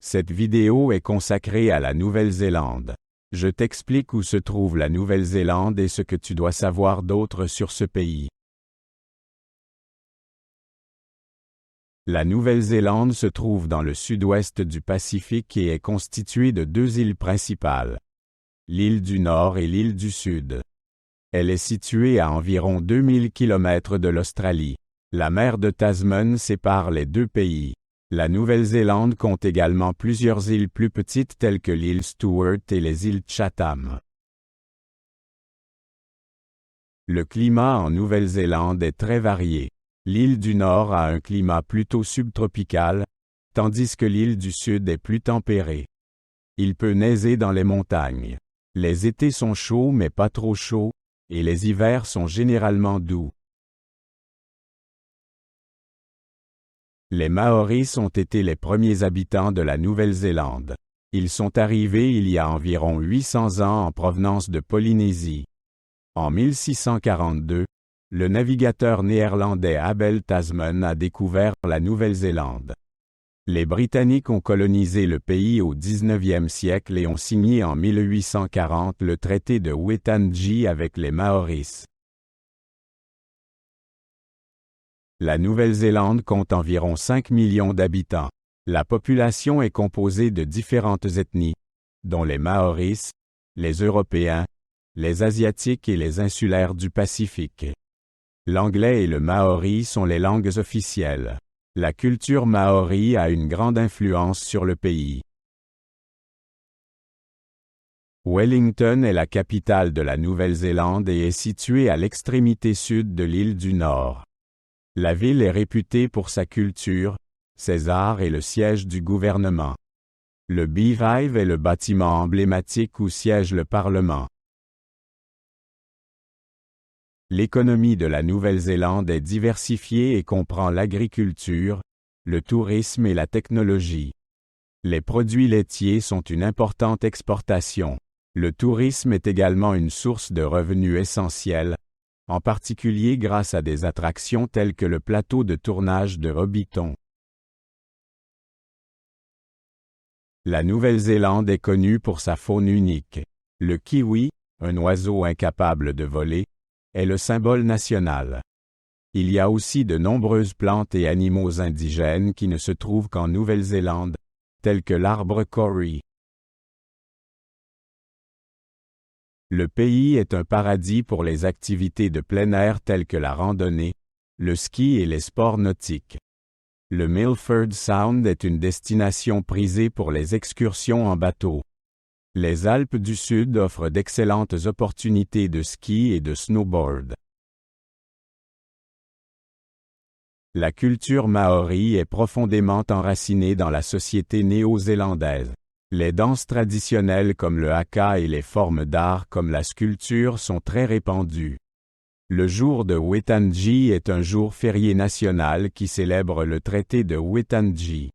Cette vidéo est consacrée à la Nouvelle-Zélande. Je t'explique où se trouve la Nouvelle-Zélande et ce que tu dois savoir d'autre sur ce pays. La Nouvelle-Zélande se trouve dans le sud-ouest du Pacifique et est constituée de deux îles principales, l'île du Nord et l'île du Sud. Elle est située à environ 2000 km de l'Australie. La mer de Tasman sépare les deux pays. La Nouvelle-Zélande compte également plusieurs îles plus petites telles que l'île Stewart et les îles Chatham. Le climat en Nouvelle-Zélande est très varié. L'île du Nord a un climat plutôt subtropical, tandis que l'île du Sud est plus tempérée. Il peut neiger dans les montagnes. Les étés sont chauds mais pas trop chauds, et les hivers sont généralement doux. Les Maoris ont été les premiers habitants de la Nouvelle-Zélande. Ils sont arrivés il y a environ 800 ans en provenance de Polynésie. En 1642, le navigateur néerlandais Abel Tasman a découvert la Nouvelle-Zélande. Les Britanniques ont colonisé le pays au XIXe siècle et ont signé en 1840 le traité de Waitangi avec les Maoris. La Nouvelle-Zélande compte environ 5 millions d'habitants. La population est composée de différentes ethnies, dont les Maoris, les Européens, les Asiatiques et les insulaires du Pacifique. L'anglais et le maori sont les langues officielles. La culture maori a une grande influence sur le pays. Wellington est la capitale de la Nouvelle-Zélande et est située à l'extrémité sud de l'île du Nord. La ville est réputée pour sa culture, ses arts et le siège du gouvernement. Le Beehive est le bâtiment emblématique où siège le Parlement. L'économie de la Nouvelle-Zélande est diversifiée et comprend l'agriculture, le tourisme et la technologie. Les produits laitiers sont une importante exportation. Le tourisme est également une source de revenus essentielle, en particulier grâce à des attractions telles que le plateau de tournage de Hobbiton. La Nouvelle-Zélande est connue pour sa faune unique. Le kiwi, un oiseau incapable de voler, est le symbole national. Il y a aussi de nombreuses plantes et animaux indigènes qui ne se trouvent qu'en Nouvelle-Zélande, tels que l'arbre Kauri. Le pays est un paradis pour les activités de plein air telles que la randonnée, le ski et les sports nautiques. Le Milford Sound est une destination prisée pour les excursions en bateau. Les Alpes du Sud offrent d'excellentes opportunités de ski et de snowboard. La culture maori est profondément enracinée dans la société néo-zélandaise. Les danses traditionnelles comme le haka et les formes d'art comme la sculpture sont très répandues. Le jour de Waitangi est un jour férié national qui célèbre le traité de Waitangi.